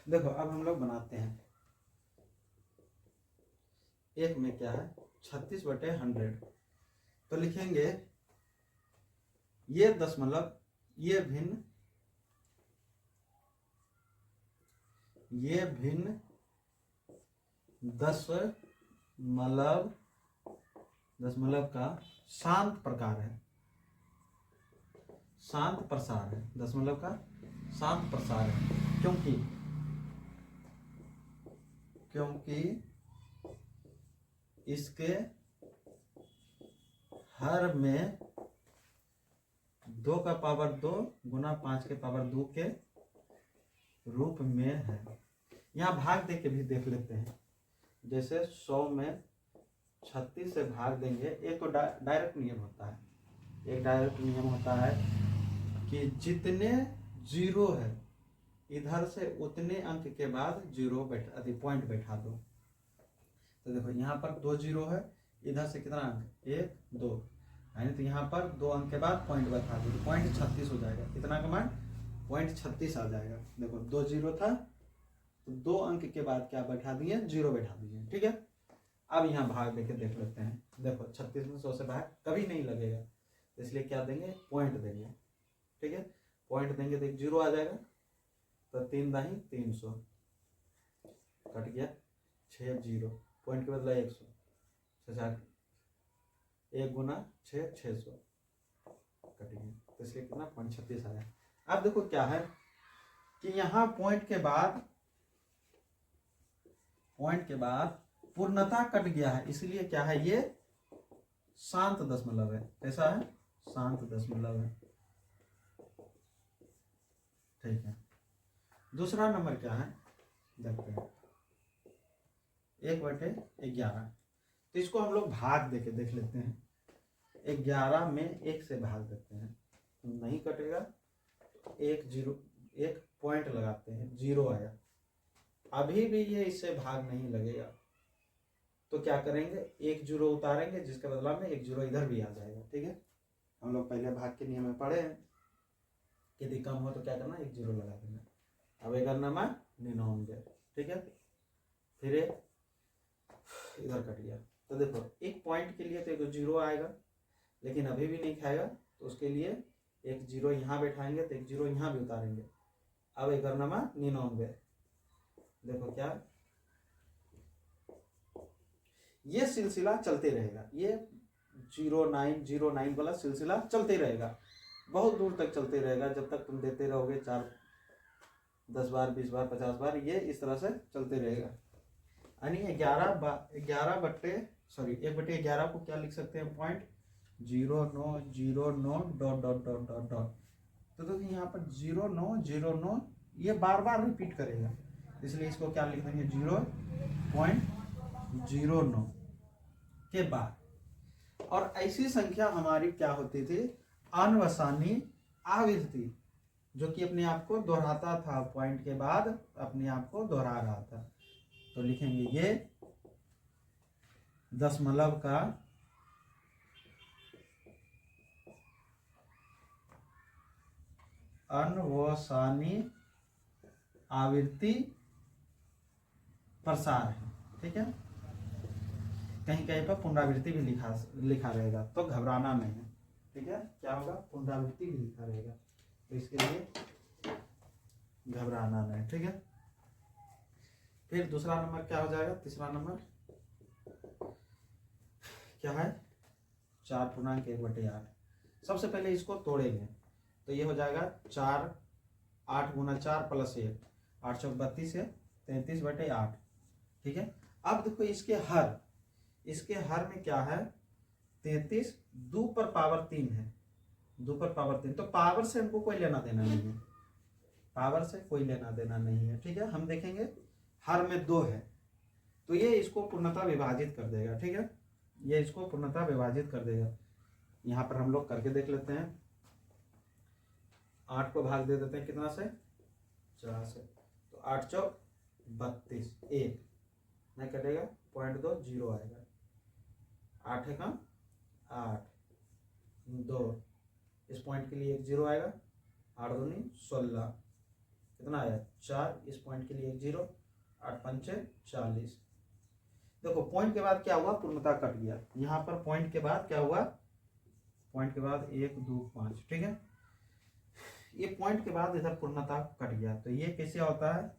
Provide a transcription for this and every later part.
देखो अब हम लोग बनाते हैं। एक में क्या है 36/100, तो लिखेंगे ये दशमलव, ये भिन्न, ये भिन्न दशमलव का शांत प्रकार है, शांत प्रसार है, दशमलव का शांत प्रसार है। क्योंकि इसके हर में 2 का पावर 2 गुना 5 के पावर 2 के रूप में है। यहाँ भाग दे के भी देख लेते हैं। जैसे 100 में 36 से भाग देंगे। एक तो डायरेक्ट नियम होता है, एक डायरेक्ट नियम होता है कि जितने जीरो है इधर से उतने अंक के बाद जीरो पॉइंट बैठा दो। तो देखो यहाँ पर 2 जीरो है, इधर से कितना अंक 1 2, यानी तो यहाँ पर 2 अंक के बाद पॉइंट बैठा दो तो पॉइंट 36 हो जाएगा। कितना का मान पॉइंट 36 आ जाएगा। देखो 2 जीरो था तो 2 अंक के बाद क्या बैठा दिए, जीरो बैठा दिए। ठीक है, अब यहाँ भाग देके देख लेते हैं। देखो 36 में 100 से भाग कभी नहीं लगेगा, इसलिए क्या देंगे, पॉइंट देंगे। ठीक है, पॉइंट देंगे तो एक जीरो आ जाएगा, तो 3 दाही 300 कट गया, 6 जीरो, पॉइंट के बदला 100, 1 गुना 6 600 कट गया, तो इसलिए कितना पॉइंट 36 आया। अब देखो क्या है कि यहाँ पॉइंट के बाद पूर्णता कट गया है, इसलिए क्या है, ये शांत दशमलव है। कैसा है, शांत दशमलव है। ठीक है, दूसरा नंबर क्या है देखते हैं, 1/11। तो इसको हम लोग भाग देके देख लेते हैं। 11 में 1 से भाग देते हैं, नहीं कटेगा, 1 जीरो, एक पॉइंट लगाते हैं, जीरो आया। अभी भी ये इससे भाग नहीं लगेगा, तो क्या करेंगे, 1 जीरो उतारेंगे, जिसके बदला में 1 जीरो इधर भी आ जाएगा। ठीक है, हम लोग पहले भाग के नियम में पढ़े हैं, यदि कम हो तो क्या करना, 1 जीरो लगा देना। अब 99। ठीक है, फिर इधर कट गया, तो देखो एक पॉइंट के लिए तो 1 जीरो आएगा, लेकिन अभी भी नहीं खाएगा, तो उसके लिए 1 जीरो यहाँ बैठाएंगे, तो 1 जीरो यहाँ भी उतारेंगे। अब 99। देखो क्या, ये सिलसिला चलते रहेगा, ये 0909 वाला सिलसिला चलते रहेगा, बहुत दूर तक चलते रहेगा, जब तक तुम देते रहोगे 4 10 बार 20 बार 50 बार, ये इस तरह से चलते रहेगा। यानी 1/11 को क्या लिख सकते हैं, point 0909 dot dot dot dot dot. तो देखिए यहाँ पर 0909 ये बार बार रिपीट करेगा, इसलिए इसको क्या लिख देंगे, 0.09 के बाद। और ऐसी संख्या हमारी क्या होती थी, अनवसानी आवृत्ति, जो कि अपने आप को दोहराता था, पॉइंट के बाद अपने आप को दोहरा रहा था। तो लिखेंगे ये दशमलव का अनवसानी आवृत्ति प्रसार है। ठीक है, कहीं कहीं पर पुनरावृत्ति भी लिखा रहेगा, तो घबराना नहीं है। ठीक है, क्या होगा, पुनरावृत्ति भी लिखा रहेगा, तो इसके लिए घबराना नहीं। ठीक है, फिर दूसरा नंबर क्या हो जाएगा, तीसरा नंबर क्या है, 4.1/8। सबसे पहले इसको तोड़ेंगे, तो ये हो जाएगा 4 8 गुना 4 प्लस 1 8 चौक 32 है, 33/8। ठीक है, अब देखो इसके हर में क्या है, 33 2 पर पावर 3 है, 2 पर पावर 3, तो पावर से हमको कोई लेना देना नहीं है, पावर से कोई लेना देना नहीं है। ठीक है, हम देखेंगे हर में 2 है, तो ये इसको पूर्णतः विभाजित कर देगा। ठीक है, ये इसको पूर्णतः विभाजित कर देगा। यहाँ पर हम लोग करके देख लेते हैं। 8 को भाग दे देते हैं कितना से, 4 से, तो 8 चौक 32, 1 नहीं कटेगा, 0.2 जीरो आएगा, 8 है कम 8 2, इस पॉइंट के लिए 1 जीरो आएगा, 8 दूनी 16, कितना आया 4, इस पॉइंट के लिए 1 0, 8 पंचे 40। देखो पॉइंट के बाद क्या हुआ, पूर्णता कट गया। यहाँ पर पॉइंट के बाद क्या हुआ, पॉइंट के बाद 1 2 5, ठीक है। ये पॉइंट के बाद इधर पूर्णता कट गया, तो ये कैसे होता है,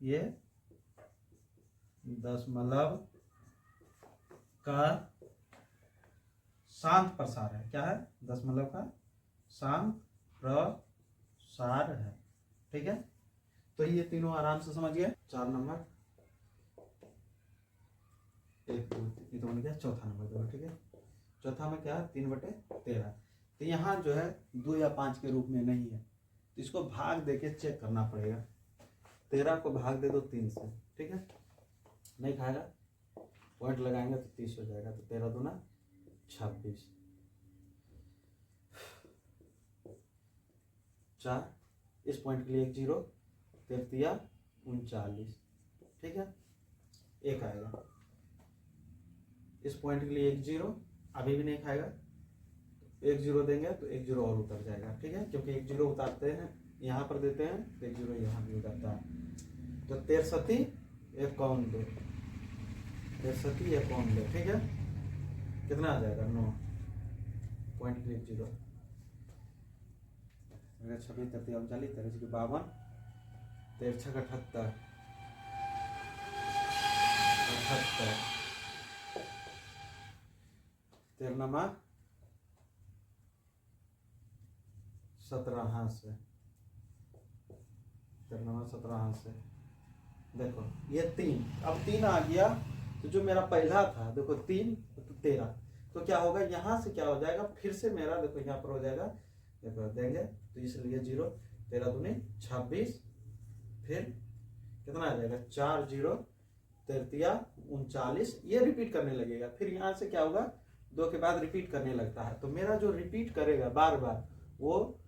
ये दशमलव का शांत प्रसार है। क्या है, दशमलव का शांत प्रसार है, ठीक है। तो ये तीनों आराम से समझ गए। 4 नंबर 1 2 ये तो बन गया। चौथा नंबर देखो, ठीक है। चौथा में क्या है, 3/13। तो यहाँ जो है 2 या 5 के रूप में नहीं है, तो इसको भाग देके चेक करना पड़ेगा। 13 को भाग दे दो 3 से, ठीक है। नहीं खाएगा, पॉइंट लगाएंगे तो 30 हो जाएगा। तो 13 दूना 26, 4, इस पॉइंट के लिए 1 0, 13 39, ठीक है। 1 आएगा, इस पॉइंट के लिए 1 0, अभी भी नहीं खाएगा, 1 0 देंगे तो 1 0 और उतर जाएगा, ठीक है। क्योंकि 1 0 उतारते हैं यहाँ पर देते हैं, तो 1 0 यहाँ भी उतरता है। तो 63 1 कौन 2, 63 1 कौन 2, ठीक है। कितना आ जाएगा 9, पॉइंट 1 0, 26 33 39 53 52 13 78 13 17 से 17 से देखो ये 3, अब 3 आ गया। तो जो मेरा पहला था देखो 3 तो 13, तो क्या होगा यहाँ से क्या हो जाएगा, फिर से मेरा देखो यहाँ पर हो जाएगा, देखो देंगे तो इसलिए 0, 13 दूनी 26, फिर कितना आ जाएगा 4 0 33 39, ये रिपीट करने लगेगा। फिर यहाँ से क्या होगा, 2 के बाद रिपीट करने लगता है। तो मेरा जो रिपीट करेगा बार बार वो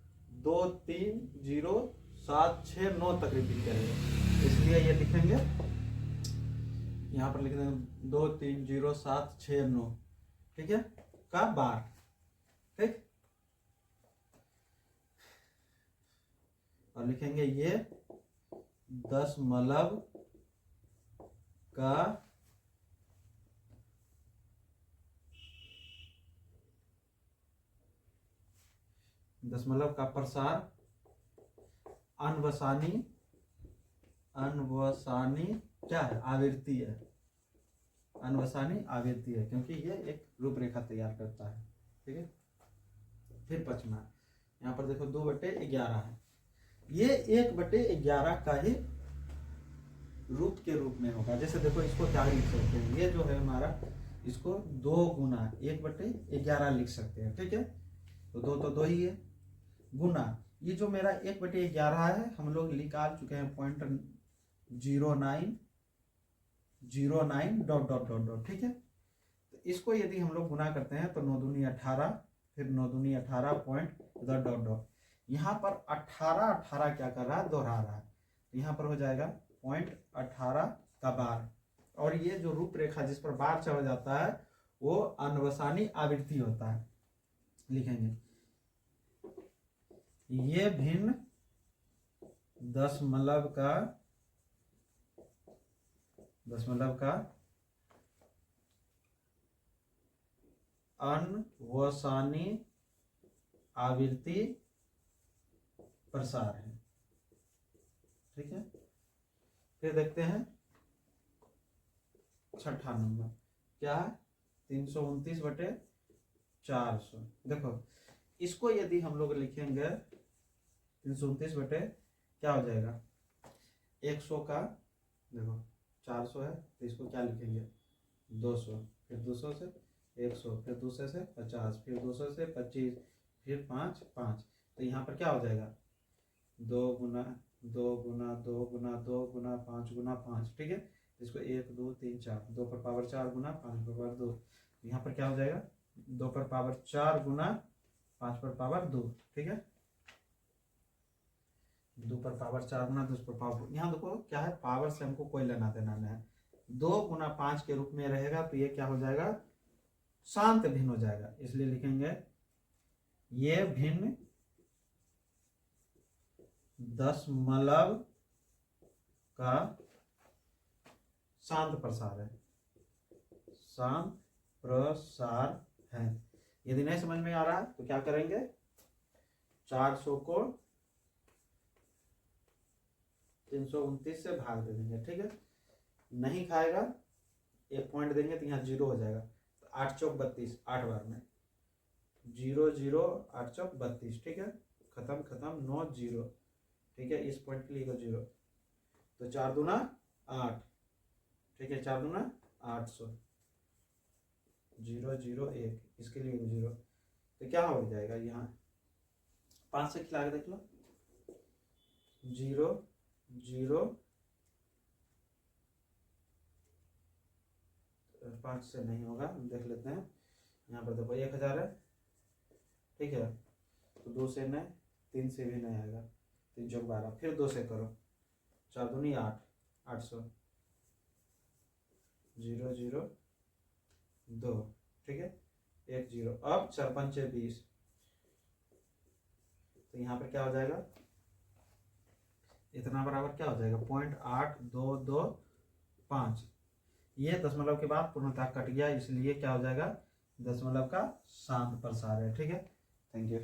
2 3 0 7 6 9 तक रिपीट करेगा। इसलिए ये लिखेंगे, यहाँ पर लिख देंगे 2 3 0 7 6 9, ठीक है, का बार, ठीक। और लिखेंगे ये दशमलव का प्रसार अनवसानी क्या है, आवृत्ति है। अनवसानी आवृत्ति है, क्योंकि ये एक रूपरेखा तैयार करता है, ठीक है। फिर 5वां, यहाँ पर देखो 2/11 है, ये 1/11 का ही रूप के रूप में होगा। जैसे देखो इसको क्या लिख सकते हैं, ये जो है हमारा, इसको 2 गुना 1/11 लिख सकते हैं, ठीक है। तो 2 तो 2 ही है, गुना ये जो मेरा 1/11 है, हम लोग निकाल चुके हैं 0.0909 डॉट डॉट डॉट डॉट, ठीक है। तो इसको यदि हम लोग गुना करते हैं तो 9 दूनी 18, फिर 9 दूनी 18 पॉइंट डॉट डॉट डॉट, यहाँ पर 18 क्या कर रहा है, दोहरा रहा है। तो यहाँ पर हो जाएगा 0.18 का बार। और ये जो रूपरेखा जिस पर बार चढ़ जाता है वो अनवसानी आवृत्ति होता है। लिखेंगे ये भिन्न दशमलव का अनवसानी आवृत्ति प्रसार है, ठीक है। फिर देखते हैं 6ठा नंबर क्या है, 329/400। देखो इसको यदि हम लोग लिखेंगे 329 बटे क्या हो जाएगा 100 का, देखो 400 है तो इसको क्या लिखेंगे 200, फिर 200 से 100, फिर 200 से 50, फिर 200 से 25, फिर 5 5। तो यहाँ पर क्या हो जाएगा 2 गुना 2 गुना 2 गुना 2 गुना 5 गुना 5, ठीक है। इसको 1 2 3 4, 2 पर पावर 4 गुना 5 पर पावर 2, यहाँ पर क्या हो जाएगा 2 पर पावर 4 गुना 5 पर पावर 2, ठीक है। 2 पर पावर 4 गुना 2 पर पावर, यहाँ देखो क्या है, पावर से हमको कोई लेना देना नहीं है। 2 गुना 5 के रूप में रहेगा तो ये क्या हो जाएगा, शांत भिन्न हो जाएगा। इसलिए लिखेंगे ये भिन्न दशमलव का शांत प्रसार है, शांत प्रसार है। यदि नहीं समझ में आ रहा तो क्या करेंगे, 400 को 329 से भाग दे देंगे, ठीक है। नहीं खाएगा, एक पॉइंट देंगे तो यहाँ 0 हो जाएगा, तो 8 चौक 32, 8 बार में 0 0 8 चौक 32, ठीक है। खत्म खत्म 9 0, ठीक है। इस पॉइंट के लिए 0, तो 4 दूना 8, ठीक है। 4 दूना 800, 0 0 1, इसके लिए 0, तो क्या हो जाएगा यहाँ 5 से खिला के देख लो, 0 0 5 से नहीं होगा, देख लेते हैं। यहाँ पर देखो 1000 है, ठीक है। तो 2 से नहीं, 3 से भी नहीं आएगा, 3 चौक 12, फिर 2 से करो, 4 दूनी 8, 800, 0 0 2, ठीक है। 1 0, अब 4 5 20, तो यहाँ पर क्या हो जाएगा, इतना बराबर क्या हो जाएगा 0.8225। ये दशमलव के बाद पूर्णतः कट गया, इसलिए क्या हो जाएगा, दशमलव का शांत प्रसार है, ठीक है। Thank you.